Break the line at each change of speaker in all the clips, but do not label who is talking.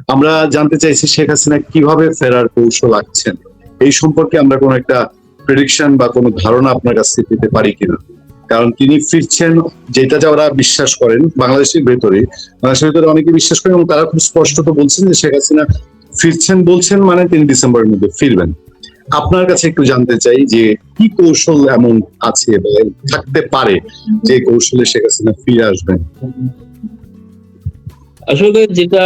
আমরা জানতে চাইছি শেখ হাসিনা কিভাবে ফেরার কৌশল আঁকছেন, এই সম্পর্কে আমরা কোনো একটা প্রেডিকশন বা কোনো ধারণা আপনার কাছ থেকে পেতে পারি কিনা। কারণ তিনি ফিরছেন, যেটা যারা বিশ্বাস করেন বাংলাদেশের ভেতরে অনেকে বিশ্বাস করেন, এবং তারা খুব স্পষ্টত বলছেন যে শেখ হাসিনা ফিরছেন, বলছেন মানে তিনি ডিসেম্বরের মধ্যে ফিরবেন। আপনার কাছে একটু জানতে চাই যে কি কৌশল এমন আছে বা থাকতে পারে যে কৌশলে শেখ হাসিনা ফিরে আসবেন।
আসলে যেটা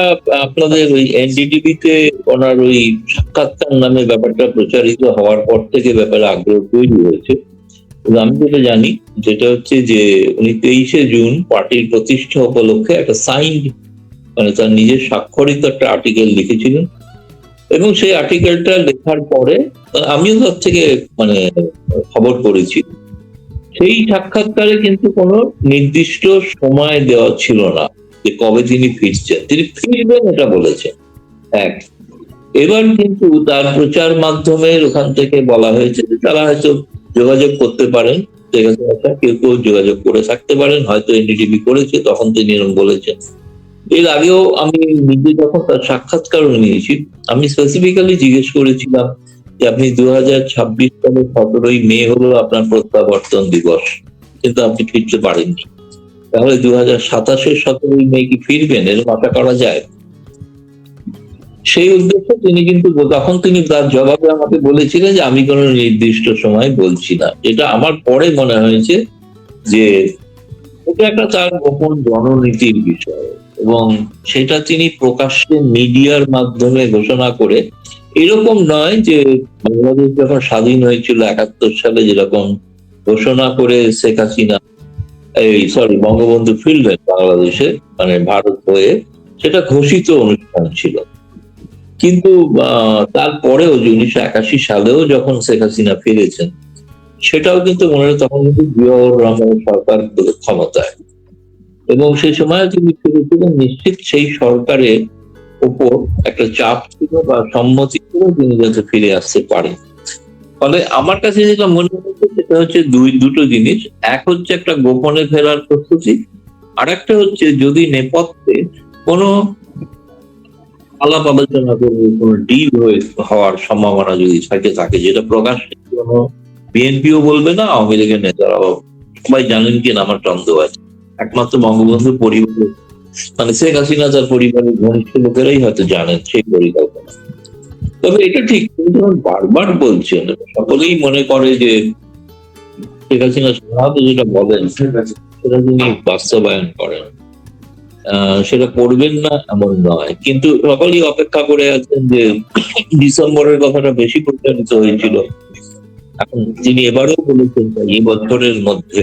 আপনাদের ওই এনডিটিভিতে ওনার ওই সাক্ষাৎকার নামে ব্যাপারটা প্রচারিত হওয়ার পর থেকে ব্যাপারে আগ্রহ তৈরি হয়েছে। আমি যেটা জানি যেটা হচ্ছে যে উনি 23শে জুন পার্টির প্রতিষ্ঠা উপলক্ষে একটা সাইন্ড, মানে তার নিজের স্বাক্ষরিত একটা আর্টিকেল লিখেছিলেন, এবং সেই আর্টিকেলটা লেখার পরে আমিও তার থেকে মানে খবর করেছি। সেই সাক্ষাৎকারে কিন্তু কোনো নির্দিষ্ট সময় দেওয়া ছিল না যে কবে তিনি ফিরছেন, তিনি ফিরবেন এটা বলেছেন। এক, এবার কিন্তু তার প্রচার মাধ্যমের ওখান থেকে বলা হয়েছে যে তারা হয়তো যোগাযোগ করতে পারেন, কেউ কেউ যোগাযোগ করে থাকতে পারেন, হয়তো এনডিটিভি করেছে, তখন তিনি এরকম বলেছেন। এর আগেও আমি নিজে যখন তার সাক্ষাৎকার নিয়েছি, আমি স্পেসিফিক্যালি জিজ্ঞেস করেছিলাম যে আপনি 2026 সালের 17ই মে হলো আপনার প্রত্যাবর্তন দিবস, কিন্তু আপনি ফিরতে পারেননি, তাহলে 2027-এর 17ই মে কি ফিরবেন, এরকম আশা করা যায়? সেই উদ্দেশ্যে তিনি কিন্তু তখন তিনি তার জবাবে আমাকে বলেছিলেন যে আমি কোনো নির্দিষ্ট সময় বলছি না। এটা আমার পরে মনে হয়েছে যে এটা একটা তার গোপন জননীতির বিষয়, এবং সেটা তিনি প্রকাশ্যে মিডিয়ার মাধ্যমে ঘোষণা করে, এরকম নয় যে বাংলাদেশ যখন স্বাধীন হয়েছিল 71 সালে যেরকম ঘোষণা করে শেখ হাসিনা বঙ্গবন্ধু ফিরলেন বাংলাদেশে, মানে ভারত হয়ে, সেটা ঘোষিত অনুষ্ঠান ছিল। কিন্তু তারপরেও 1981 সালেও যখন শেখ হাসিনা ফিরেছেন, সেটাও কিন্তু মনে হয় তখন কিন্তু জিয়াউর রহমানের সরকার ক্ষমতায়, এবং সেই সময় তিনি ফিরেছিলেন, নিশ্চিত সেই সরকারের উপর একটা চাপ ছিল বা সম্মতি ছিল তিনি যাতে ফিরে আসতে পারেন। ফলে আমার কাছে যেটা মনে হচ্ছে সেটা হচ্ছে দুটো জিনিস। এক হচ্ছে একটা গোপনে ফেরার প্রস্তুতি, আর একটা হচ্ছে যদি নেপথ্যে কোনো আলাপ আলোচনা করবে, কোনো ডিল হওয়ার সম্ভাবনা যদি থাকে, যেটা প্রকাশ্যে কোনো বিএনপিও বলবে না, আওয়ামী লীগের নেতারাও, সবাই জানেন কিনা আমার সন্দেহ আছে, একমাত্র বঙ্গবন্ধুর পরিবার মানে শেখ হাসিনা তার পরিবারের ঘনিষ্ঠ লোকেরাই হয়তো জানেন সেই পরিকল্পনা। তবে এটা ঠিক তিনি যখন বারবার বলছেন, সকলেই মনে করে যে শেখ হাসিনা সাধারণত যেটা বলেন সেটা তিনি বাস্তবায়ন করেন, সেটা করবেন না এমন নয়, কিন্তু সকলেই অপেক্ষা করে আছেন যে ডিসেম্বরের কথাটা বেশি প্রচারিত হয়েছিল, এখন তিনি এবারেও বলেছেন এই বছরের মধ্যে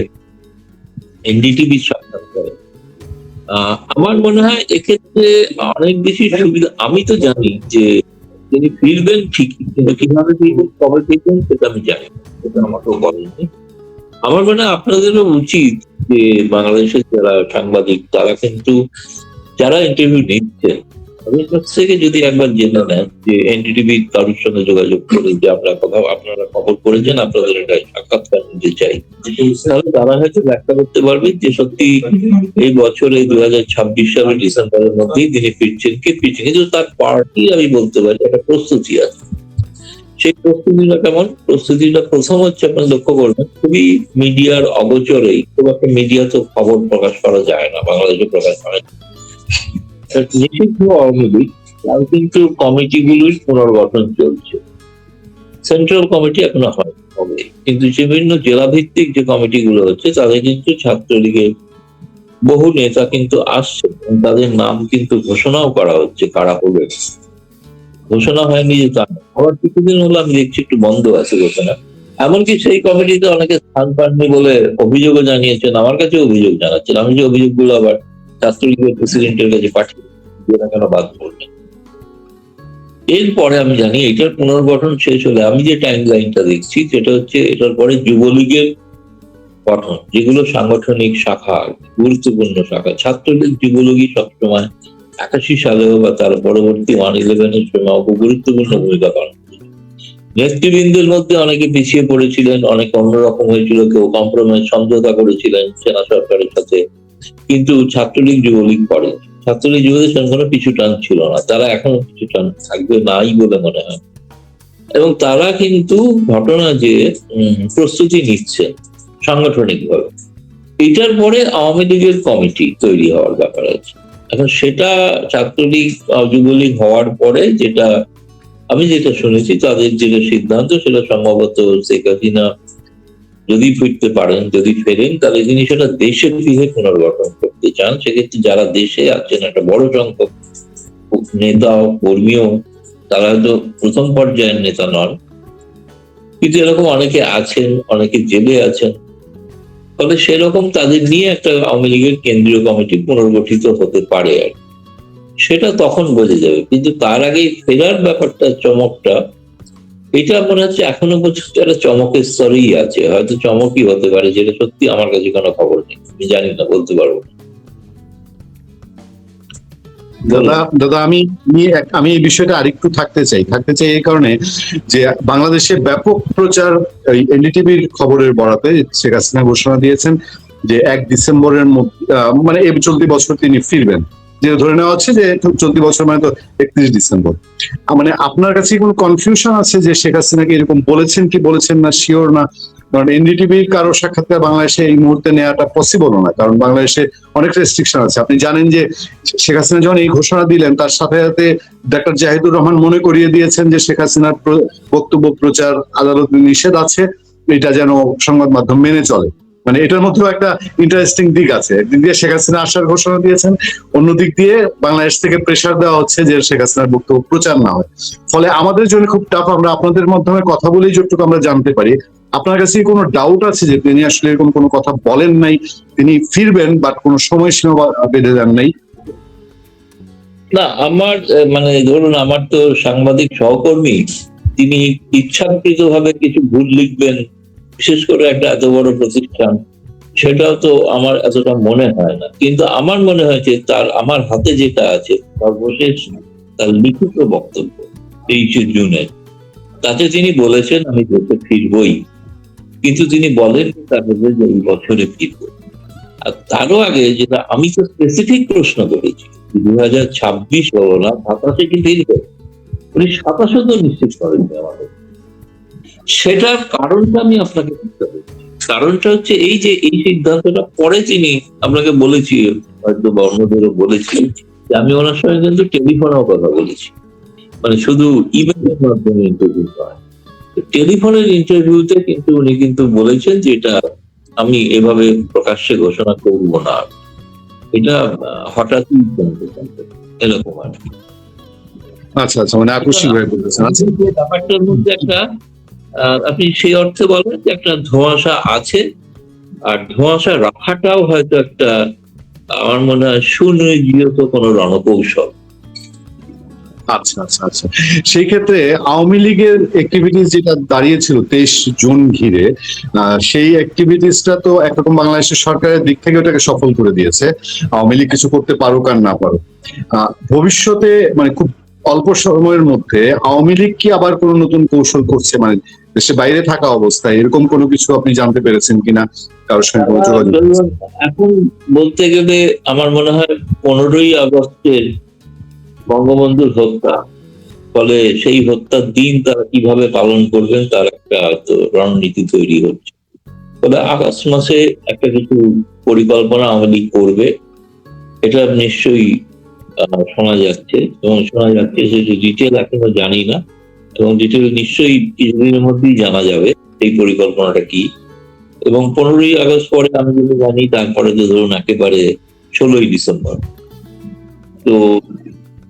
এনডিটিভির সাক্ষাৎকারে। আমার মনে হয় এক্ষেত্রে অনেক বেশি সুবিধা। আমি তো জানি যে তিনি ফিরবেন ঠিকই, কিন্তু কিভাবে ফিরবেন, কবে ফিরবেন সেটা আমি জানি না, সেটা আমাকেও বলেননি। আমার মনে হয় আপনাদেরও উচিত যে বাংলাদেশের যারা সাংবাদিক তারা কিন্তু যারা ইন্টারভিউ নিচ্ছেন তাদের কাছ থেকে যদি একবার জেনে নেন যে এনডিটিভি কারোর সঙ্গে যোগাযোগ করে যে আপনারা খবর করেছেন, আপনাদের এটা সাক্ষাৎকার নিতে চাই, তাহলে তারা হয়তো ব্যাখ্যা করতে পারবে যে সত্যি এই বছরে 2026 সালের ডিসেম্বরের মধ্যেই তিনি ফিরছেন, কিন্তু তার পার্টি আমি বলতে পারি একটা প্রস্তুতি আছে। সেই প্রস্তুতিটা কেমন? প্রস্তুতিটা প্রথম হচ্ছে আপনারা লক্ষ্য করবেন, খুবই মিডিয়ার অগোচরেই, খুব একটা মিডিয়া তো খবর প্রকাশ করা যায় না, বাংলাদেশে প্রকাশ হয় না, নিষিদ্ধ আওয়ামী লীগ তার কিন্তু কমিটিগুলোর পুনর্গঠন চলছে। সেন্ট্রাল কমিটি এখনো হবে, কিন্তু বিভিন্ন জেলা ভিত্তিক যে কমিটিগুলো হচ্ছে তাদের কিন্তু ছাত্রলীগের বহু নেতা কিন্তু আসছে, তাদের নাম কিন্তু ঘোষণাও করা হচ্ছে কারা হবে, ঘোষণা হয়নি যে তা। আবার কিছুদিন হলো আমি দেখছি একটু বন্ধ আছে ঘোষণা, এমনকি সেই কমিটিতে অনেকে স্থান পাননি বলে অভিযোগও জানিয়েছেন, আমার কাছে অভিযোগ জানাচ্ছেন। আমি যে অভিযোগগুলো আবার ছাত্রলীগের প্রেসিডেন্টের কাছে পাঠিয়ে কেন বাদ করলেন। এরপরে আমি জানি এটার পুনর্গঠন শেষ হলে আমি যে টাইম লাইনটা দেখছি সেটা হচ্ছে এটার পরে যুবলীগের গঠন, যেগুলো সাংগঠনিক শাখা, গুরুত্বপূর্ণ শাখা। ছাত্রলীগ যুবলীগই সবসময় 81 সালেও বা তার পরবর্তী 111-এর সময় গুরুত্বপূর্ণ ভূমিকা পালন করেছে। নেতৃবৃন্দের মধ্যে অনেকে পিছিয়ে পড়েছিলেন, অনেক অন্যরকম হয়েছিল, কেউ কম্প্রোমাইজ সমঝোতা করেছিলেন সেনা সরকারের সাথে, কিন্তু ছাত্রলীগ যুবলীগ করে। ছাত্রলীগ যুবদের সেরকম কোনো পিছু টান ছিল না, তারা এখনো পিছু টান থাকবে নাই বলে মনে হয়। এবং তারা কিন্তু ঘটনা যে প্রস্তুতি নিচ্ছে সাংগঠনিক ভাবে, এটার পরে আওয়ামী লীগের কমিটি তৈরি হওয়ার ব্যাপার আছে। এখন সেটা ছাত্রলীগ যুবলীগ হওয়ার পরে আমি যেটা শুনেছি, তাদের যেটা সিদ্ধান্ত, সেটা সম্ভবত শেখ হাসিনা যদি ফিরতে পারেন, যদি ফেরেন, তাহলে তিনি সেটা দেশে ফিরে পুনর্গঠন করতে চান। সেক্ষেত্রে যারা দেশে আছেন একটা বড় সংখ্যক নেতা ও কর্মীও, তারা হয়তো প্রথম পর্যায়ের নেতা নন, কিন্তু এরকম অনেকে আছেন, অনেকে জেলে আছেন। ফলে সেরকম তাদের নিয়ে একটা আওয়ামী লীগের কেন্দ্রীয় কমিটি পুনর্গঠিত হতে পারে, আর সেটা তখন বোঝা যাবে। কিন্তু তার আগে ফেরার ব্যাপারটা, চমকটা, এটা মনে হচ্ছে এখনো পর্যন্ত একটা চমকের স্তরেই আছে। হয়তো চমকই হতে পারে, যেটা সত্যি আমার কাছে কোনো খবর নেই, আমি জানি না, বলতে পারবো না।
দাদা আমি এই বিষয়টা আরেকটু থাকতে চাই এই কারণে যে বাংলাদেশে ব্যাপক প্রচার, এনডিটিভির খবরের বরাতে শেখ হাসিনা ঘোষণা দিয়েছেন যে 1 ডিসেম্বরের মধ্যে, মানে এই চলতি বছর তিনি ফিরবেন, যে ধরে নেওয়া হচ্ছে যে চলতি বছর মানে তো 31 ডিসেম্বর। মানে আপনার কাছে কোনো কনফিউশন আছে যে শেখ হাসিনাকে এরকম বলেছেন কি বলেছেন না, শিওর না? কারণ এনডিটিভির কারো সাক্ষাৎকার বাংলাদেশে এই মুহূর্তে নেওয়াটা পসিবল না, কারণ বাংলাদেশে অনেক রেস্ট্রিকশন আছে। আপনি জানেন যে শেখ হাসিনা যখন এই ঘোষণা দিলেন, তার সাথে সাথে ডাক্তার জাহিদুর রহমান মনে করিয়ে দিয়েছেন যে শেখ হাসিনার বক্তব্য প্রচার আদালতে নিষেধ আছে, এটা যেন সংবাদ মাধ্যম মেনে চলে। মানে এটার মধ্যেও একটা ইন্টারেস্টিং দিক আছে। একদিক দিয়ে শেখ হাসিনা আসার ঘোষণা দিয়েছেন, অন্য দিক দিয়ে বাংলাদেশ থেকে প্রেসার দেওয়া হচ্ছে যে শেখ হাসিনার বক্তব্য প্রচার না হয়। ফলে আমাদের জন্য খুব টাফ। আমরা আপনাদের মাধ্যমে কথা বলেই যতটুকু আমরা জানতে পারি, আপনার কাছে কোনো ডাউট আছে যে তিনি আসলে এরকম কোনো কথা বলেন নাই, তিনি ফিরবেন বাট কোনো সময়সীমা বেঁধে দেন নাই?
না, আমার মানে ধরুন, আমার তো সাংবাদিক সহকর্মী, তিনি ইচ্ছাকৃতভাবে কিছু ভুল লিখবেন, বিশেষ করে একটা এত বড় প্রতিষ্ঠান, সেটাও তো আমার এতটা মনে হয় না। কিন্তু আমার মনে হয়েছে আমার হাতে যেটা আছে সর্বশেষ তার লিখিত বক্তব্য 23 জুনের, তাতে তিনি বলেছেন আমি দেশে ফিরবই, কিন্তু তিনি বলেন তারপরে যে এই বছরে ফিরব। আর তারও আগে যেটা আমি তো স্পেসিফিক প্রশ্ন করেছি, 2026 হলো না, 27-এ কি ফিরবে? উনি 27-ও তো নিশ্চিত করেননি আমাদের। সেটার কারণটা আমি আপনাকে বুঝতে পারছি। কারণটা হচ্ছে এই যে এই সিদ্ধান্তটা পরে তিনি, আপনাকে বলেছি হয়তো বা অন্যদেরও বলেছি, যে আমি ওনার সঙ্গে কিন্তু টেলিফোনেও কথা বলেছি, মানে শুধু ইমেলের মাধ্যমে ইন্টারভিউ নয়, টেলিফোনের ইন্টারভিউতে কিন্তু উনি কিন্তু বলেছেন যে এটা আমি এভাবে প্রকাশ্যে ঘোষণা করব না, এটা হঠাৎই এরকম আর কি।
আচ্ছা আচ্ছা, মানে আকস্মিক হয়ে বলেছেন। আচ্ছা,
ব্যাপারটার মধ্যে একটা আপনি সেই অর্থে বলেন যে একটা ধোঁয়াশা আছে, আর ধোঁয়াশা রাখাটাও হয়তো একটা, আমার মনে হয়, সুনিয়োজিত কোনো রণকৌশল।
আচ্ছা আচ্ছা আচ্ছা, সেই ক্ষেত্রে আওয়ামী লীগের অ্যাক্টিভিটিস যেটা দাঁড়িয়েছিল 23 জুন ঘিরে, সেই অ্যাক্টিভিটিসটা তো একরকম বাংলাদেশের সরকারের দিক থেকে ওটাকে সফল করে দিয়েছে, আওয়ামী লীগ কিছু করতে পারুক আর না পারুক। ভবিষ্যতে মানে খুব অল্প সময়ের মধ্যে আওয়ামী লীগ কি আবার কোনো নতুন কৌশল করছে, মানে দেশে বাইরে থাকা অবস্থায় এরকম কোনো কিছু আপনি জানতে পেরেছেন কিনা, কারোর সঙ্গে কোনো যোগাযোগ?
এখন বলতে গেলে আমার মনে হয় 15ই আগস্টের বঙ্গবন্ধুর হত্যা, ফলে সেই হত্যার দিন তারা কিভাবে পালন করবেন তার একটা রণনীতি তৈরি হচ্ছে। ফলে আগস্ট মাসে একটা কিছু পরিকল্পনা আওয়ামী লীগ করবে, এটা নিশ্চয়ই শোনা যাচ্ছে, এবং শোনা যাচ্ছে সেটা ডিটেল এখনো জানি না, এবং ডিটেল নিশ্চয়ই কিছুদিনের মধ্যেই জানা যাবে সেই পরিকল্পনাটা কি। এবং 15ই আগস্ট পরে আমি যদি জানি, তারপরে তো ধরুন একেবারে 16ই ডিসেম্বর। তো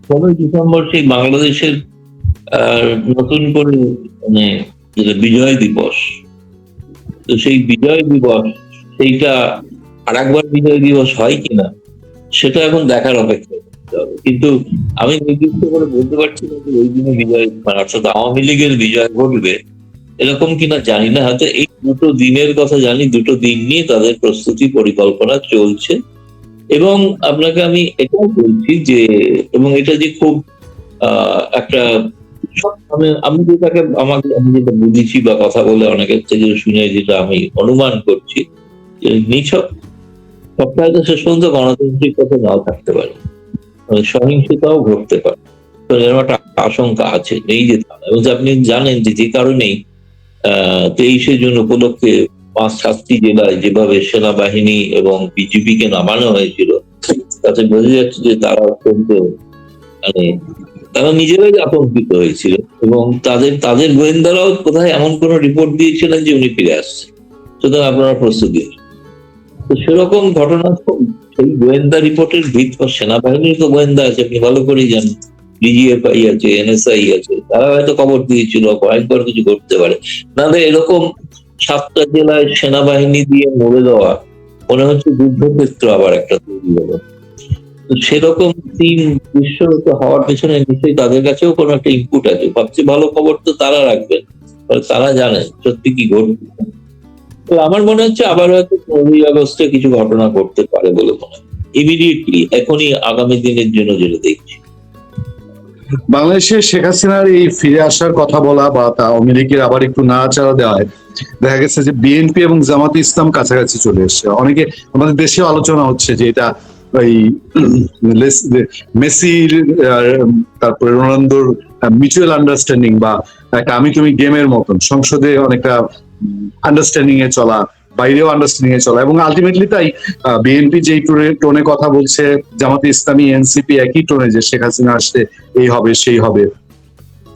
16ই ডিসেম্বর সেই বাংলাদেশের নতুন করে মানে যেটা বিজয় দিবস, তো সেই বিজয় দিবস, সেইটা আর একবার বিজয় দিবস হয় কিনা সেটা এখন দেখার অপেক্ষা করতে হবে। কিন্তু আমি নির্দিষ্ট করে বলতে পারছি না যে ওই দিনে বিজয়, মানে অর্থাৎ আওয়ামী লীগের বিজয় ঘটবে এরকম কিনা জানি না। হয়তো এই দুটো দিনের কথা জানি, দুটো দিন নিয়ে তাদের প্রস্তুতি পরিকল্পনা চলছে। এবং আপনাকে আমি এটাও বলছি যে, এবং এটা যে খুব একটা, আমি যেটাকে আমি যেটা বুঝেছি বা কথা বলে অনেকের থেকে শুনে যেটা আমি অনুমান করছি, যে নিছক সপ্তাহে শেষ পর্যন্ত গণতান্ত্রিক কথা নাও থাকতে পারে। সহিংসতাও ঘটতে পারে। তো এরকম একটা আশঙ্কা আছে, এই যে এবং আপনি জানেন যে কারণেই 23শে জুন উপলক্ষে 5-7টি জেলায় যেভাবে সেনাবাহিনী এবং বিজিবিকে নামানো হয়েছিল, তাতে বোঝা যাচ্ছে যে তারা অত্যন্ত মানে তারা নিজেরাই আতঙ্কিত হয়েছিল এবং তাদের তাদের গোয়েন্দারাও কোথায় এমন কোন রিপোর্ট দিয়েছিলেন যে উনি ফিরে আসছেন, সুতরাং আপনারা প্রস্তুতি নিন। তো সেরকম ঘটনা তো সেই গোয়েন্দা রিপোর্টের ভিত্তি, সেনাবাহিনীর তো গোয়েন্দা আছে, আপনি ভালো করেই জানেন, ডিজিএফআই আছে, এনএসআই আছে, তারা হয়তো খবর দিয়েছিল ভয়ঙ্কর কিছু ঘটতে পারে। নাহলে এরকম 7টা জেলায় সেনাবাহিনী দিয়ে মরে দেওয়া মনে হচ্ছে যুদ্ধক্ষেত্র আবার একটা তৈরি হলো। তো সেরকম তিন বিশ্বরত হওয়ার পেছনে নিশ্চয়ই তাদের কাছেও কোনো একটা ইনপুট আছে। সবচেয়ে ভালো খবর তো তারা রাখবেন, তারা জানেন সত্যি কি ঘটছে। তো আমার মনে হচ্ছে আবার হয়তো 15ই আগস্টে কিছু ঘটনা ঘটতে পারে বলে মনে হয় ইমিডিয়েটলি, এখনই আগামী দিনের জন্য যেটা দেখছি।
বাংলাদেশে শেখ হাসিনার এই ফিরে আসার কথা বলা বা তা আওয়ামী লীগের আবার একটু নাড়াচাড়া দেওয়ায় দেখা গেছে যে বিএনপি এবং জামাতে ইসলাম কাছাকাছি চলে এসছে। অনেকে আমাদের দেশেও আলোচনা হচ্ছে যে এটা ওই মেসির তারপরে রোনালদোর মিউচুয়াল আন্ডারস্ট্যান্ডিং বা একটা আমি তুমি গেমের মতন সংসদে অনেকটা আন্ডারস্ট্যান্ডিং এ চলা, বাইরেও আন্ডারস্ট্যান্ডিং এ চলা, এবং আলটিমেটলি তাই বিএনপি যেই টোনে কথা বলছে, জামাতে ইসলামী এনসিপি একই টোনে যে শেখ হাসিনা আসলে এই হবে সেই হবে,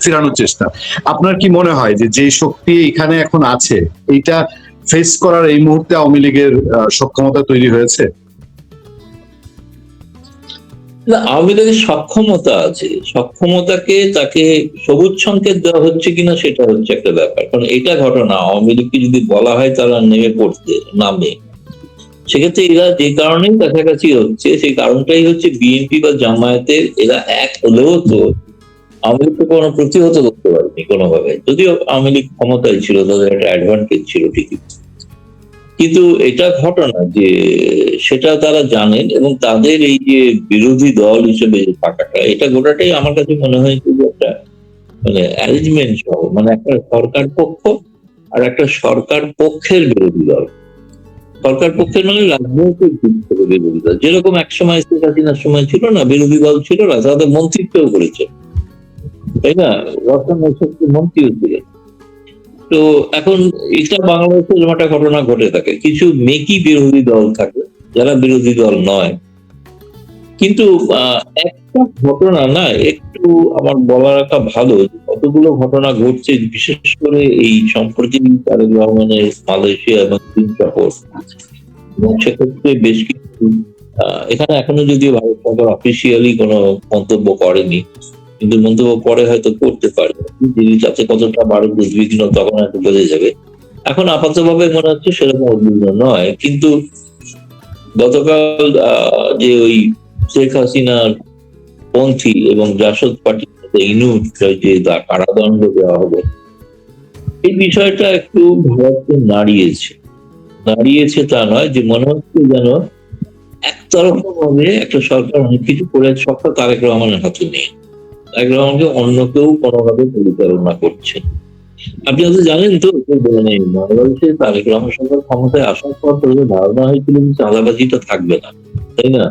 ফেরানোর চেষ্টা। আপনার কি মনে হয় যে যে শক্তি এখানে এখন আছে এইটা ফেস করার এই মুহূর্তে আওয়ামী লীগের সক্ষমতা তৈরি হয়েছে?
না, আওয়ামী লীগের সক্ষমতা আছে, সক্ষমতাকে তাকে সবুজ সংকেত দেওয়া হচ্ছে কিনা সেটা হচ্ছে একটা ব্যাপার। কারণ এটা ঘটনা, আওয়ামী লীগকে যদি বলা হয় তারা নেমে পড়তে নামে, সেক্ষেত্রে এরা যে কারণেই কাছাকাছি হচ্ছে সেই কারণটাই হচ্ছে বিএনপি বা জামায়াতের এরা এক হলেও তো আওয়ামী লীগকে কোনো প্রতিহত করতে পারেনি কোনোভাবে। যদিও আওয়ামী লীগ ক্ষমতায় ছিল, তাদের একটা অ্যাডভান্টেজ ছিল ঠিকই, কিন্তু এটা ঘটনা যে সেটা তারা জানেন এবং তাদের এই যে বিরোধী দল হিসেবে যে থাকাটা, এটা গোটাটাই আমার কাছে মনে হয়েছে যে একটা মানে অ্যারেঞ্জমেন্ট সহ, মানে একটা সরকার পক্ষ আর একটা সরকার পক্ষের বিরোধী দল। সরকার পক্ষের মানে রাজনৈতিক দিক থেকে বিরোধী দল, যেরকম একসময় শেখ হাসিনার সময় ছিল না, বিরোধী দল ছিল না, তাদের মন্ত্রিত্বও করেছে, তাই না? রতন মন্ত্রীও ছিলেন। তো এখন এটা বাংলাদেশে এরকম একটা ঘটনা ঘটে থাকে, কিছু মেকি বিরোধী দল থাকে যারা বিরোধী দল নয়, কিন্তু একটা ঘটনা না একটু আমার বলা রাখা ভালো, কতগুলো ঘটনা ঘটছে বিশেষ করে এই সম্প্রতি তারেক রহমানের মালয়েশিয়া এবং চীন সফর, এবং সেক্ষেত্রে বেশ কিছু এখানে এখনো যদিও ভারত সরকার অফিসিয়ালি কোনো মন্তব্য করেনি, কিন্তু মন্তব্য পরে হয়তো করতে পারে, যদি তাতে কতটা ভারত উদ্বিগ্ন তখন হয়তো বোঝা যাবে। এখন আপাতভাবে মনে হচ্ছে সেরকম উদ্বিগ্ন নয়, কিন্তু গতকাল যে ওই শেখ হাসিনার পন্থী এবং জাসদ পার্টির ইনুর যে কারাদণ্ড দেওয়া হবে, এই বিষয়টা একটু ভারতকে নাড়িয়েছে তা নয়, যে মনে হচ্ছে যেন একতরফা ভাবে একটা সরকার অনেক কিছু করে, সবটা তারেক রহমানের হাতে নেই, তারেক রহমানকে অন্য কেউ কোনোভাবে পরিচালনা করছে। আপনি হয়তো জানেন তো, মানে বাংলাদেশে তারেক রহমান সরকার ক্ষমতায় আসার পর ধারণা হয়েছিল যে চাঁদাবাজিটা থাকবে না, তাই না?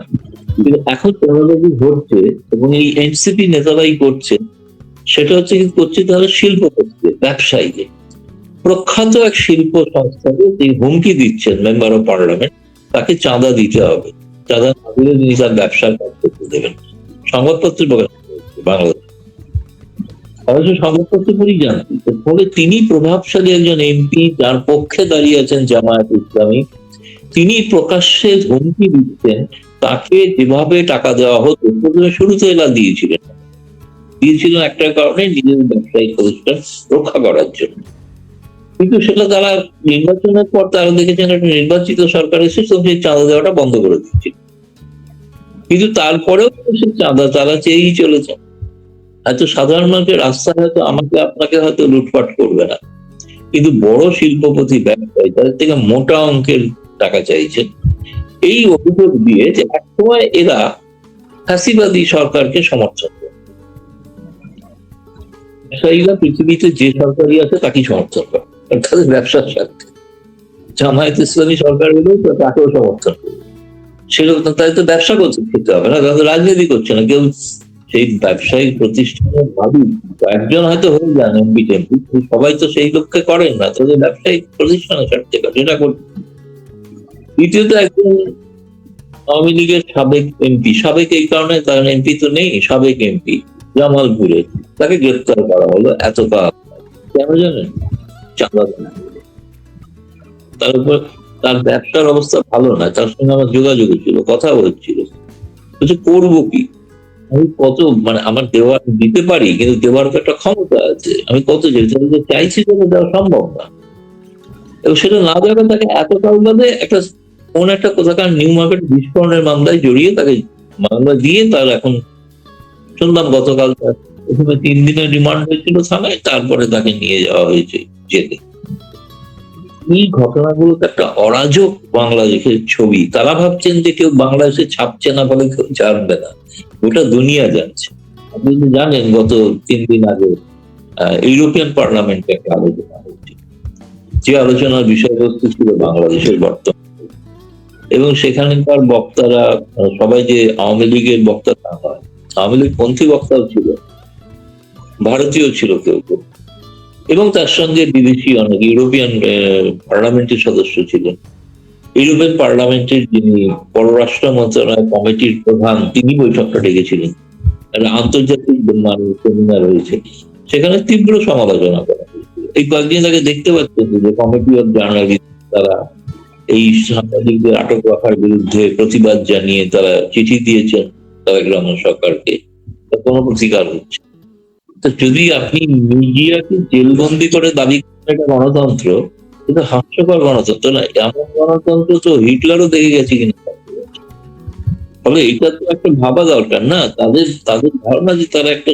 কিন্তু এখন চাঁদাবাজি ঘটছে এবং এই এনসিপি নেতারাই করছে, সেটা হচ্ছে কি করছে তারা শিল্পপতিকে, ব্যবসায়ীকে, প্রখ্যাত এক শিল্প সংস্থাকে তিনি হুমকি দিচ্ছেন মেম্বার অফ পার্লামেন্ট, তাকে চাঁদা দিতে হবে, চাঁদা না দিলে তিনি তার ব্যবসার কাজ করতে দেবেন। সংবাদপত্রে প্রকাশ করেছে বাংলাদেশ, অবশ্য সংবাদপত্র পড়েই জানতেন। ফলে তিনি প্রভাবশালী একজন এমপি, যার পক্ষে দাঁড়িয়ে আছেন জামায়াত ইসলামী, তিনি প্রকাশ্যে হুমকি দিচ্ছেন তাকে যেভাবে টাকা দেওয়া হতো, প্রথমে শুরুতে এরা দিয়েছিলেন একটা কারণে, নিজেদের ব্যবসায়িক প্রতিষ্ঠান রক্ষা করার জন্য। কিন্তু সেটা তারা নির্বাচনের পর তারা দেখেছেন একটা নির্বাচিত সরকার এসে সেই চাঁদা দেওয়াটা বন্ধ করে দিচ্ছে, কিন্তু তারপরেও সে চাঁদা তারা চেয়েই চলেছে। হয়তো সাধারণ মানুষের রাস্তায় হয়তো আমাকে আপনাকে হয়তো লুটপাট করবে না, কিন্তু বড় শিল্পপতি ব্যবসায়ী তাদের থেকে মোটা অঙ্কের টাকা চাইছেন, এই অভিযোগ দিয়ে যে একসময় এরা ফ্যাসিবাদী সরকারকে সমর্থন করে। ব্যবসায়ীরা পৃথিবীতে যে সরকারই আছে তাকেই সমর্থন করে, তাদের ব্যবসার সাথে। জামায়াত ইসলামী সরকার হলেও তাকেও সমর্থন করে। সেরকম তাই তো ব্যবসা করতে খেতে হবে না, তাদের রাজনীতি করছে না কেউ। সেই ব্যবসায়িক প্রতিষ্ঠানের ভাবি একজন হয়তো হয়ে যান এমপি টেমপি, সবাই তো সেই লক্ষ্যে করেন না, তাদের ব্যবসায়িক প্রতিষ্ঠানের স্বার্থে যেটা করছে। দ্বিতীয়ত একজন আওয়ামী লীগের সাবেক এমপি, সাবেক এই কারণে, কারণ এমপি তো নেই, সাবেক এমপি জামালপুরে, তাকে গ্রেপ্তার করা হলো এত টাকা, কেন জানেন? চাঁদা দেওয়া। তার উপর তার ব্যবসার অবস্থা ভালো না, তার সঙ্গে আমার যোগাযোগ ছিল, কথা হচ্ছিল, বলছে করবো কি, আমি কত, মানে আমার দেওয়ার দিতে পারি, কিন্তু দেওয়ার তো একটা ক্ষমতা আছে, আমি কত যেটা চাইছি সেটা দেওয়া সম্ভব না। এবং সেটা না দেওয়া তাকে এত কাল বাদে একটা কোন একটা কোথাকার নিউ মার্কেট বিস্ফোরণের মামলায় জড়িয়ে তাকে মামলা দিয়ে তার এখন শুনলাম গতকাল তার প্রথমে 3 দিনের রিমান্ড হয়েছিল থানায়, তারপরে তাকে নিয়ে যাওয়া হয়েছে জেলে। এই ঘটনাগুলো তো একটা অরাজক বাংলাদেশের ছবি। তারা ভাবছেন যে কেউ বাংলাদেশে ছাপছে না বলে কেউ জানবে না, গোটা দুনিয়া জানছে। আপনি তো জানেন গত 3 দিন আগে ইউরোপিয়ান পার্লামেন্টে একটা আলোচনা হচ্ছে, যে আলোচনার বিষয়বস্তু ছিল বাংলাদেশের বর্তমান, এবং সেখানকার বক্তারা সবাই যে আওয়ামী লীগের বক্তা তা নয়, আওয়ামী লীগ পন্থী বক্তাও ছিল, ভারতীয় ছিল কেউ কেউ, এবং তার সঙ্গে বিদেশি অনেক ইউরোপিয়ান পার্লামেন্টের সদস্য ছিলেন। ইউরোপিয়ান পার্লামেন্টের যিনি পররাষ্ট্র মন্ত্রণালয় কমিটির প্রধান, তিনি বৈঠকটা ডেকেছিলেন। একটা আন্তর্জাতিক সেমিনার হয়েছে, সেখানে তীব্র সমালোচনা করা হয়েছিল। এই কয়েকদিন আগে দেখতে পাচ্ছেন যে কমিটি অফ জার্নালিস্ট, তারা এই সাংবাদিকদের আটক রাখার বিরুদ্ধে প্রতিবাদ জানিয়ে তারা চিঠি দিয়েছেন তারেক রহমান সরকারকে, কোনো প্রতিকার হচ্ছে। তো যদি আপনি মিডিয়াকে জেলবন্দি করে দাবি করেন এটা গণতন্ত্র, কিন্তু হাস্যকর গণতন্ত্র না, এমন গণতন্ত্র তো হিটলারও দেখে গেছে কিনা। ফলে এটা তো একটা ভাবা দরকার না, তাদের তাদের ধারণা যে তারা একটা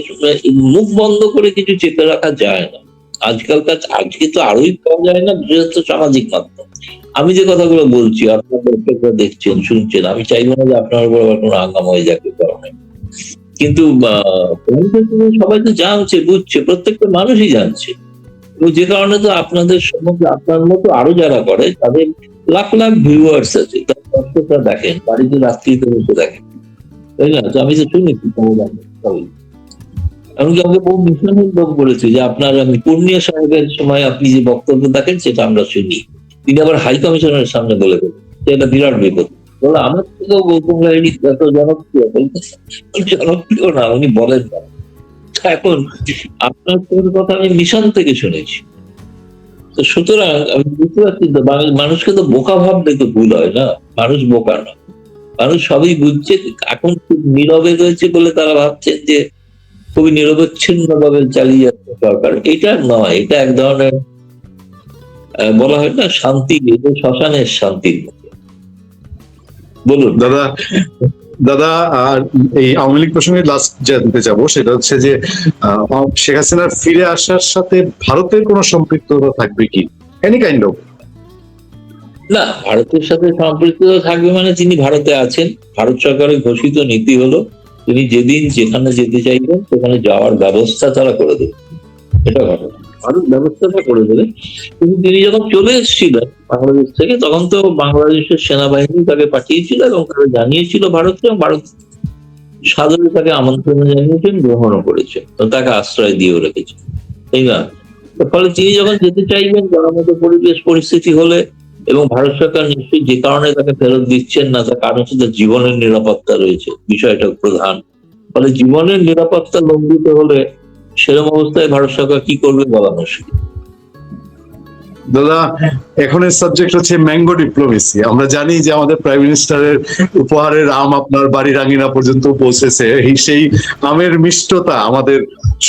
মুখ বন্ধ করে কিছু চেপে রাখা যায় না। আজকে তো আরোই পাওয়া যায় না, বিশেষত সামাজিক মাধ্যম। আমি যে কথাগুলো বলছি আপনারা দর্শকরা দেখছেন শুনছেন, আমি চাইবো না যে আপনার উপর আবার কোনো হাঙ্গামা হয়ে যাবে কারণে, কিন্তু সবাই তো জানছে, বুঝছে, প্রত্যেকটা মানুষই জানছে। তো যে কারণে তো আপনাদের সম্বন্ধে আপনার মতো আরো যারা করে তাদের লাখ লাখ ভিউয়ার্স আছে, তার দর্শকরা দেখেন, বাড়িতে রাত্রিতে বসে দেখেন, তাই না? তো আমি তো শুনেছি এমনকি আমাকে বহু মিশনের লোক বলেছে যে আপনার, আমি পূর্ণিয়া সাহেবের সময় আপনি যে বক্তব্য দেখেন সেটা আমরা শুনি, তিনি আবার হাই কমিশনের সামনে বলে দেবেন যে এটা বিরাট বিপদ। বলে আমার থেকেও গৌতম লাহিড়ী এত জনপ্রিয়, জনপ্রিয় না, উনি বলেন না। এখন আপনার কথা আমি মিশন থেকে শুনেছি। তো সুতরাং আমি বুঝতে পারছি তো, মানুষকে তো বোকা ভাবলে তো ভুল হয় না, মানুষ বোকা না, মানুষ সবই বুঝছে। এখন খুব নীরবে রয়েছে বলে তারা ভাবছেন যে খুবই নিরবচ্ছিন্ন ভাবে চালিয়ে যাচ্ছে সরকার, এটা নয়, এটা এক ধরনের বলা হয় না শান্তি, শ্মশানের শান্তির মতো। বলুন
দাদা। দাদা, আর এই আওয়ামী লীগ প্রসঙ্গে লাস্ট জানতে যাবো, সেটা হচ্ছে যে শেখ হাসিনার ফিরে আসার সাথে ভারতের কোনো সম্পৃক্ততা থাকবে কি, এনি কাইন্ড অফ?
না, ভারতের সাথে সম্পৃক্ত থাকবে মানে তিনি ভারতে আছেন, ভারত সরকারের ঘোষিত নীতি হলো তিনি যেদিন যেখানে যেতে চাইবেন সেখানে যাওয়ার ব্যবস্থা তারা করে দেবে, এটা ঘটনা, ভারত ব্যবস্থাটা করে দেবে। কিন্তু তিনি যখন চলে এসেছিলেন বাংলাদেশ থেকে, তখন তো বাংলাদেশের সেনাবাহিনী তাকে পাঠিয়েছিল এবং তারা জানিয়েছিল ভারতকে, ভারত সাদরে তাকে আমন্ত্রণ জানিয়েছেন, গ্রহণও করেছে, তো তাকে আশ্রয় দিয়েও রেখেছে, তাই না? ফলে তিনি যখন যেতে চাইবেন যার মতো পরিবেশ পরিস্থিতি হলে, এবং ভারত সরকার নিশ্চয়ই যে কারণে তাকে ফেরত দিচ্ছেন না, তার কারণ হচ্ছে তার জীবনের নিরাপত্তা রয়েছে, বিষয়টা প্রধান। ফলে জীবনের নিরাপত্তা লঙ্ঘিত হলে সেরকম অবস্থায় ভারত সরকার কি করবে বলা মুশকিল।
দাদা, এখনের সাবজেক্ট হচ্ছে ম্যাঙ্গো ডিপ্লোমেসি। আমরা জানি যে আমাদের প্রাইম মিনিস্টারের উপহারের আম আপনার বাড়ির আঙিনা পর্যন্ত পৌঁছেছে, সেই আমের মিষ্টতা আমাদের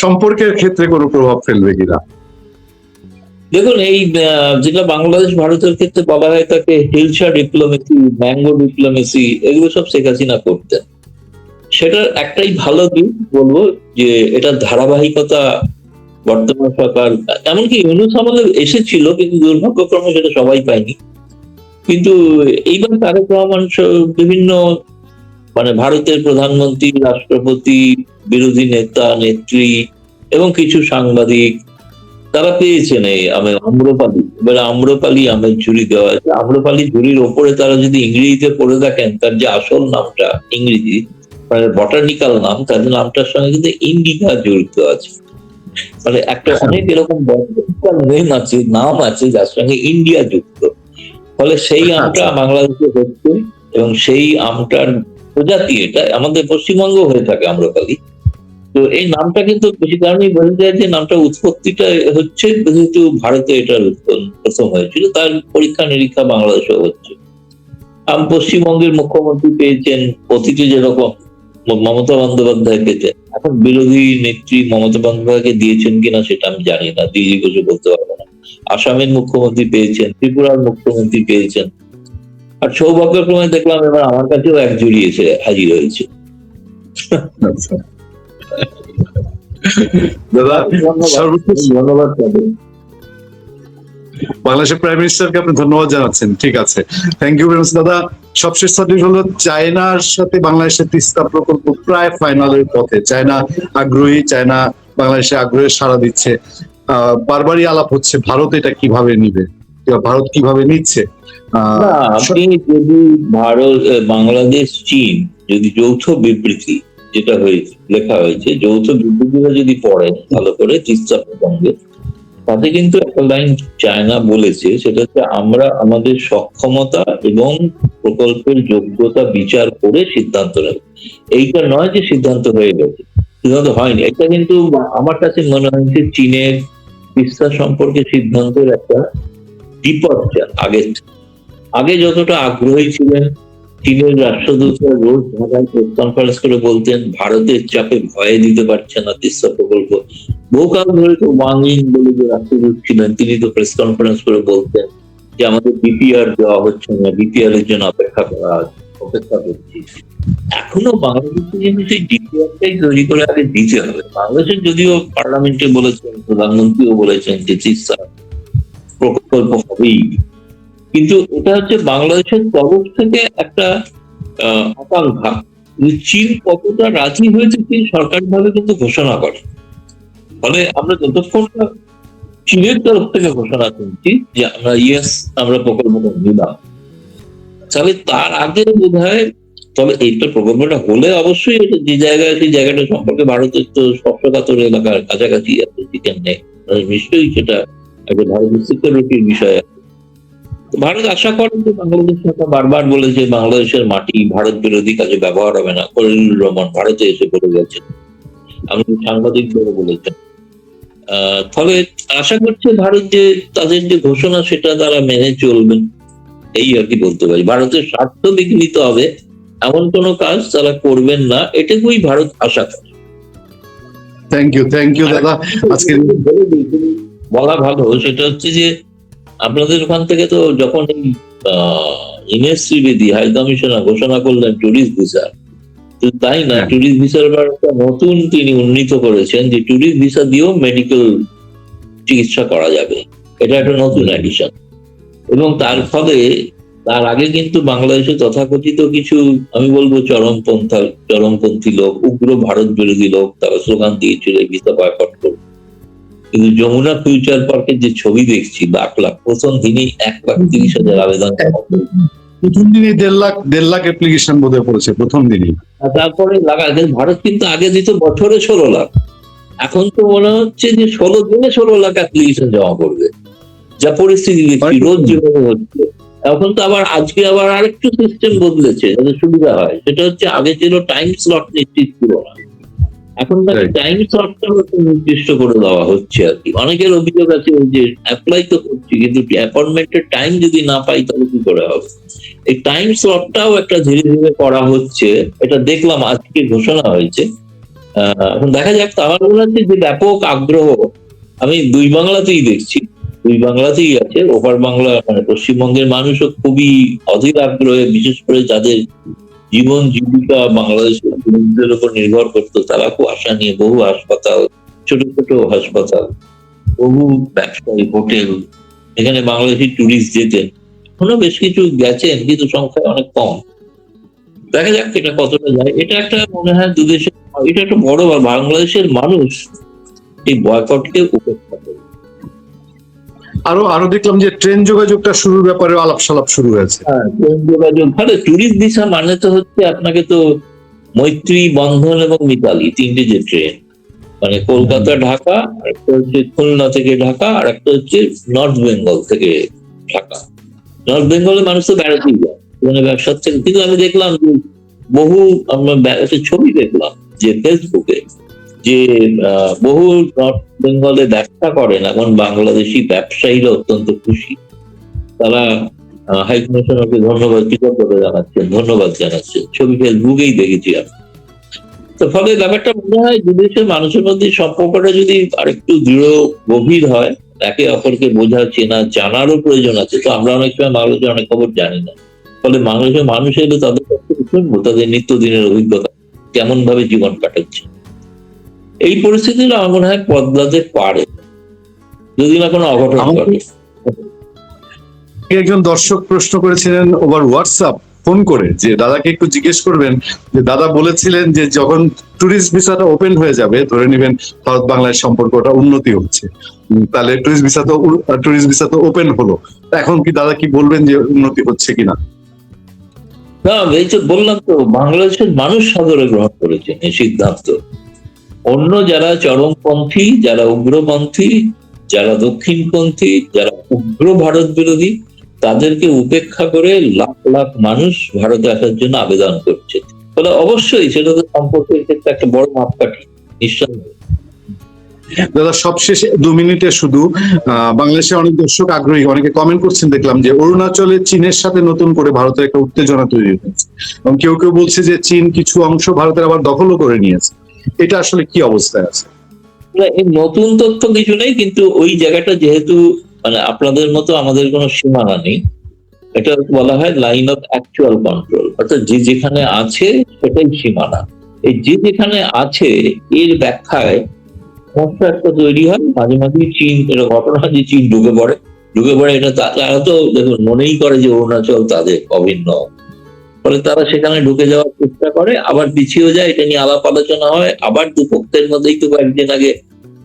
সম্পর্কের ক্ষেত্রে কোনো প্রভাব ফেলবে কিনা?
দেখুন, এই যেটা বাংলাদেশ ভারতের ক্ষেত্রে বলা হয় তাকে হিলসা ডিপ্লোমেসি, ম্যাঙ্গো ডিপ্লোমেসি, এগুলো সব শেখ হাসিনা করতেন। সেটার একটাই ভালো দিক বলবো যে এটা ধারাবাহিকতা বর্তমান সরকার, এমনকি ইউনূস আমলে এসেছিল, কিন্তু দুর্ভাগ্যক্রমে সেটা সবাই পায়নি। কিন্তু এইবার তারেক রহমান বিভিন্ন, মানে ভারতের প্রধানমন্ত্রী, রাষ্ট্রপতি, বিরোধী নেতা নেত্রী এবং কিছু সাংবাদিক, তারা পেয়েছেন এই আম্রপালি। এবারে আম্রপালি আমের ঝুড়ি দেওয়া আছে, আম্রপালি ঝুড়ির ওপরে তারা যদি ইংরেজিতে পড়ে দেখেন, তার যে আসল নামটা ইংরেজি মানে বটানিক্যাল নাম, তাদের নামটার সঙ্গে কিন্তু ইন্ডিকা জড়িত আছে। মানে একটা অনেক এরকম নেম আছে, নাম আছে যার সঙ্গে ইন্ডিয়া যুক্ত। ফলে সেই আমটা বাংলাদেশে হচ্ছে, এবং সেই আমটার প্রজাতি এটা আমাদের পশ্চিমবঙ্গ হয়ে থাকে আম্রপালি। তো এই নামটা কিন্তু বেশি কারণেই বোঝা যায় যে নামটা উৎপত্তিটা হচ্ছে, যেহেতু ভারতে এটার প্রথম হয়েছিল, তার পরীক্ষা নিরীক্ষা বাংলাদেশেও হচ্ছে। পশ্চিমবঙ্গের মুখ্যমন্ত্রী পেয়েছেন, অতীতে যেরকম মমতা বন্দ্যোপাধ্যায় পেতেন, এখন বিরোধী নেত্রী মমতা বন্দ্যোপাধ্যায়কে দিয়েছেন কিনা সেটা আমি জানি না, দিয়ে কিছু বলতে পারবো না। আসামের মুখ্যমন্ত্রী পেয়েছেন, ত্রিপুরার মুখ্যমন্ত্রী পেয়েছেন, আর সৌভাগ্যক্রমে দেখলাম এবার আমার কাছেও এক জুড়ি এসে হাজির হয়েছে।
দাদা
ধন্যবাদ তাদের।
বাংলাদেশের প্রাইম মিনিস্টারকে আপনি ধন্যবাদ জানাচ্ছেন, ঠিক আছে, থ্যাংক ইউ ভেরি মাচ দাদা। সবশেষ সাবজেক্ট হলো চায়নার সাথে বাংলাদেশের তিস্তা প্রকল্প প্রায় ফাইনালের পথে। চায়না আগ্রহী, চায়না বাংলাদেশে আগ্রহে সাড়া দিচ্ছে, বারবারই আলাপ হচ্ছে ভারত এটা কিভাবে নিবে, ভারত কিভাবে নিচ্ছে।
না, আপনি যদি ভারত, বাংলাদেশ, চীন যদি যৌথ বিবৃতি যেটা হয়েছে, লেখা হয়েছে, যৌথ বিবৃতিটা যদি পড়েন ভালো করে তিস্তা প্রসঙ্গে, তাতে কিন্তু একটা লাইন চায়না বলেছে, সেটা হচ্ছে আমরা আমাদের সক্ষমতা এবং প্রকল্পের যোগ্যতা বিচার করে সিদ্ধান্ত নেব। এইটা নয় যে সিদ্ধান্ত হয়ে গেছে, সিদ্ধান্ত হয়নি। এটা কিন্তু আমার কাছে মনে হয়েছে চীনের তিস্তা সম্পর্কে সিদ্ধান্তের একটা বিপর্যয়। আগে যতটা আগ্রহী ছিলেন, চীনের রাষ্ট্রদূতরা রোজ ঢাকায় প্রেস কনফারেন্স করে বলতেন ভারতের চাপে ভয়ে দিতে পারছে না তিস্তা প্রকল্প। বহুকাল ধরে তো ওয়াং ইং বলে যে রাষ্ট্রদূত ছিলেন, তিনি তো প্রেস কনফারেন্স করে বলতেন যে আমাদের বিপিআর দেওয়া হচ্ছে না, বিপিআর এর জন্য অপেক্ষা করছি। এখনো বাংলাদেশে কিন্তু সেই ডিপিআরটাই তৈরি করে আগে দিতে হবে। বাংলাদেশের যদিও পার্লামেন্টে বলেছেন, প্রধানমন্ত্রীও বলেছেন যে তিস্তা প্রকল্প হবেই, কিন্তু এটা হচ্ছে বাংলাদেশের তরফ থেকে একটা আকাঙ্ক্ষা। চীন কতটা রাজি হয়েছে চীন সরকারিভাবে কিন্তু ঘোষণা করে। ফলে আমরা যতক্ষণ চীনের তরফ থেকে ঘোষণা করছি যে আমরা আমরা প্রকল্পটা নিলাম, তাহলে তার আগে বোধ হয়, তবে এইটা প্রকল্পটা হলে অবশ্যই এটা যে জায়গায়, সেই জায়গাটা সম্পর্কে ভারতের তো স্পর্শকাতর এলাকার কাছাকাছি আছে, চিকেন নেই, নিশ্চয়ই সেটা একটা ভারতের সিকিউরিটির বিষয়। ভারত আশা করেন যে বাংলাদেশ সরকার বারবার বলেছে বাংলাদেশের মাটি ভারত বিরোধী কাজে ব্যবহার হবে না। খলিলুর রহমান ভারতে এসে বলে গেছেন, আমাদের সাংবাদিকদেরও বলেছেন। ফলে আশা করছে ভারত যে তাদের যে ঘোষণা সেটা তারা মেনে চলবেন, এই আর কি বলতে পারি। ভারতের স্বার্থ বিঘ্নিত হবে এমন কোনো কাজ তারা করবেন না, এটুকুই ভারত আশা করে।
থ্যাংক ইউ দাদা। আজকে
বলা ভালো সেটা হচ্ছে যে আপনাদের ওখান থেকে তো যখন এই ইমেজ ত্রিবেদী হাই কমিশনার ঘোষণা করলেন ট্যুরিস্ট ভিসা, তো তাই না, ট্যুরিস্ট ভিসার একটা নতুন তিনি উন্নীত করেছেন যে ট্যুরিস্ট ভিসা দিয়েও মেডিকেল চিকিৎসা করা যাবে, এটা একটা নতুন অ্যাডিশন। এবং তার ফলে তার আগে কিন্তু বাংলাদেশে তথাকথিত কিছু, আমি বলবো চরমপন্থী লোক, উগ্র ভারত বিরোধী লোক, তারা স্লোগান দিয়েছিল এই ভিসা বয়কট করবে। কিন্তু যমুনা ফিউচার পার্কের যে ছবি দেখছি, লাখ প্রথম দিনই 1,30,000 আবেদন,
প্রথম দিনই 1.5 লাখ অ্যাপ্লিকেশন বোধহয় পড়েছে প্রথম দিনই।
তারপরে ভারত কিন্তু আগে দিত বছরে 16 লাখ, এখন তো মনে হচ্ছে যে 16 দিনে 16 লাখ অ্যাপ্লিকেশন জমা করবে, যা পরিস্থিতি দেখছি রোজ যেভাবে হচ্ছে। এখন তো আজকে আবার আরেকটু সিস্টেম বদলেছে যাতে সুবিধা হয়, সেটা হচ্ছে আগে ছিল টাইম স্লট নিশ্চিত ছিল না, এখন টাইম স্লটটা নির্দিষ্ট করে দেওয়া হচ্ছে আর কি। অনেকের অভিযোগ আছে যে অ্যাপ্লাই তো করছি কিন্তু অ্যাপয়েন্টমেন্টের টাইম যদি না পাই তাহলে কি করে হবে। এই টাইম স্লটটাও একটা ধীরে ধীরে করা হচ্ছে, এটা দেখলাম আজকে ঘোষণা হয়েছে। এখন দেখা যাক। আমার মনে হচ্ছে যে ব্যাপক আগ্রহ আমি দুই বাংলাতেই দেখছি, দুই বাংলাতেই আছে। ওপার বাংলা মানে পশ্চিমবঙ্গের মানুষও খুবই অধীর আগ্রহে, বিশেষ করে যাদের জীবন জীবিকা বাংলাদেশের টুরিস্টদের উপর নির্ভর করতো, তারা খুব আশা নিয়ে বহু হাসপাতাল, ছোট ছোট হাসপাতাল, বহু ব্যবসায়ী, হোটেল, এখানে বাংলাদেশি টুরিস্ট যেতেন, এখনো বেশ কিছু গেছেন কিন্তু সংখ্যায় অনেক কম। দেখা যাক এটা কতটা যায়। এটা একটা মনে হয় দুদেশের, এটা একটা বড়, বাংলাদেশের মানুষ এই বয়কটকে উপেক্ষা করে,
আরো আরো দেখলাম যে ট্রেন যোগাযোগটা শুরুর ব্যাপারে আলাপ সালাপ শুরু হয়েছে।
হ্যাঁ, ট্রেন যোগাযোগ ভালো। ট্যুরিস্ট ভিসা মানে তো হচ্ছে আপনাকে তো মৈত্রী, বন্ধন এবং মিতালি তিনটে যে ট্রেন, মানে কলকাতা ঢাকা, একটা হচ্ছে খুলনা থেকে ঢাকা, আর একটা হচ্ছে নর্থ বেঙ্গল থেকে ঢাকা। নর্থ বেঙ্গলে মানুষ তো বেড়াতেই যায়, মানে ব্যবসার থেকে। কিন্তু আমি দেখলাম যে বহু, আমরা একটা ছবি দেখলাম যে ফেসবুকে, যে বহু নর্থ বেঙ্গলে ব্যবসা করেন এখন বাংলাদেশি ব্যবসায়ীরা অত্যন্ত খুশি। তারা হাই কমিশনারকে ধন্যবাদ, কৃতজ্ঞতা জানাচ্ছেন, ধন্যবাদ জানাচ্ছেন। ছবি ফেসবুকেই দেখেছি আমি। তো ফলে ব্যাপারটা মনে হয় দুদেশের মানুষের মধ্যে সম্পর্কটা যদি আরেকটু দৃঢ় গভীর হয়, একে অপরকে বোঝা চেনা জানারও প্রয়োজন আছে। তো আমরা অনেক সময় বাংলাদেশে অনেক খবর জানি না, ফলে বাংলাদেশের মানুষ এলে তাদের কাছ থেকে শুনবো তাদের নিত্যদিনের অভিজ্ঞতা, কেমন ভাবে জীবন কাটাচ্ছে। এই পরিস্থিতিটা আমার মনে হয় বদলাতে পারে, যদি না কোনো অঘটন ঘটে।
একজন দর্শক প্রশ্ন করেছিলেন ওভার হোয়াটসঅ্যাপ ফোন করে, যে দাদাকে একটু জিজ্ঞেস করবেন যে দাদা বলেছিলেন যে যখন ট্যুরিস্ট ভিসাটা ওপেন হয়ে যাবে, ধরে নেবেন ভারত বাংলাদেশ সম্পর্কটা উন্নতি হচ্ছে, তাহলে ট্যুরিস্ট ভিসা তো ওপেন হলো, এখন কি দাদা কি বলবেন যে উন্নতি হচ্ছে কিনা?
না, এই যে বললাম তো, বাংলাদেশের মানুষ সাদরে গ্রহণ করেছেন এই সিদ্ধান্ত। অন্য যারা চরমপন্থী, যারা উগ্রপন্থী, যারা দক্ষিণপন্থী, যারা উগ্র ভারত বিরোধী, তাদেরকে উপেক্ষা করে লাখ লাখ মানুষ ভারতে আসার জন্য আবেদন করছে। ফলে অবশ্যই সেটা তো সম্পর্কের ক্ষেত্রে একটা বড় মাপকাঠি, নিঃসন্দেহে।
দাদা সবশেষে 2 মিনিটে শুধু বাংলাদেশে অনেক দর্শক আগ্রহী, অনেকে কমেন্ট করছেন দেখলাম যে অরুণাচলে চীনের সাথে নতুন করে ভারতের একটা উত্তেজনা তৈরি হয়েছে, এবং কেউ কেউ বলছে যে চীন কিছু অংশ ভারতের আবার দখলও করে নিয়েছে। এটা আসলে কি অবস্থায় আছে?
এই নতুন তথ্য কিছু নেই, কিন্তু ওই জায়গাটা যেহেতু মানে আপনাদের মতো আমাদের কোনো সীমানা নেই, এটা বলা হয় লাইন অফ অ্যাকচুয়াল কন্ট্রোল, অর্থাৎ যে যেখানে আছে সেটাই সীমানা। এই যে যেখানে আছে এর ব্যাখ্যায় সমস্যা একটা তৈরি হয় মাঝে মাঝে। চীন, এটা ঘটনা যে চীন ঢুকে পড়ে এটা তারা তো দেখুন মনেই করে যে অরুণাচল তাদের অভিন্ন, ফলে তারা সেখানে ঢুকে যাওয়ার চেষ্টা করে, আবার পিছিয়েও যায়। এটা নিয়ে আলাপ আলোচনা হয়, আবার দুপক্ষের মধ্যেই তো কয়েকদিন আগে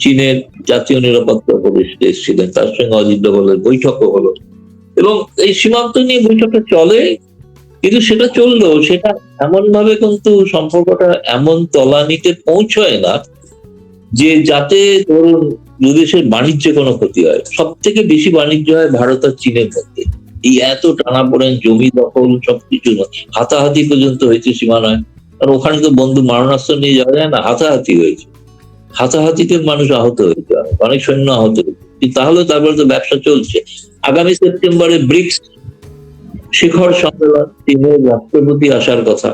চীনের জাতীয় নিরাপত্তা উপদেষ্টা এসেছিলেন, তার সঙ্গে অজিত ডোভালের বৈঠকও হলো, এবং এই সীমান্ত নিয়ে বৈঠকটা চলে। কিন্তু সেটা চললেও সেটা এমন ভাবে কিন্তু সম্পর্কটা এমন তলানিতে পৌঁছয় না যে যাতে ধরুন দুদেশের বাণিজ্যে কোনো ক্ষতি হয়। সব থেকে বেশি বাণিজ্য হয় ভারত আর চীনের মধ্যে। এই এত টানাপোড়েন, জমি দখল, সবকিছু হাতাহাতি পর্যন্ত হয়েছে সীমানায়। আর ওখানে তো বন্ধু মারণাস্ত্র নিয়ে যাওয়া যায় না, হাতাহাতি হয়েছে। হাতাহাতিতে মানুষ আহত হয়েছে, অনেক সৈন্য আহত হয়েছে। তাহলে তারপরে তো ব্যবসা চলছে। আগামী সেপ্টেম্বরে ব্রিক্স শিখর সম্মেলন, চীনের রাষ্ট্রপতি আসার কথা।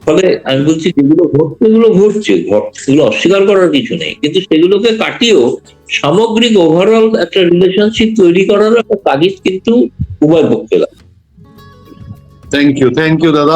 ফলে আমি বলছি যেগুলো ঘটছে এগুলো ঘটছে, সেগুলো অস্বীকার করার কিছু নেই, কিন্তু সেগুলোকে কাটিয়েও সামগ্রিক ওভারঅল একটা রিলেশনশিপ তৈরি করার একটা তাগিদ কিন্তু উভয় পক্ষে লাগে।
থ্যাংক ইউ দাদা।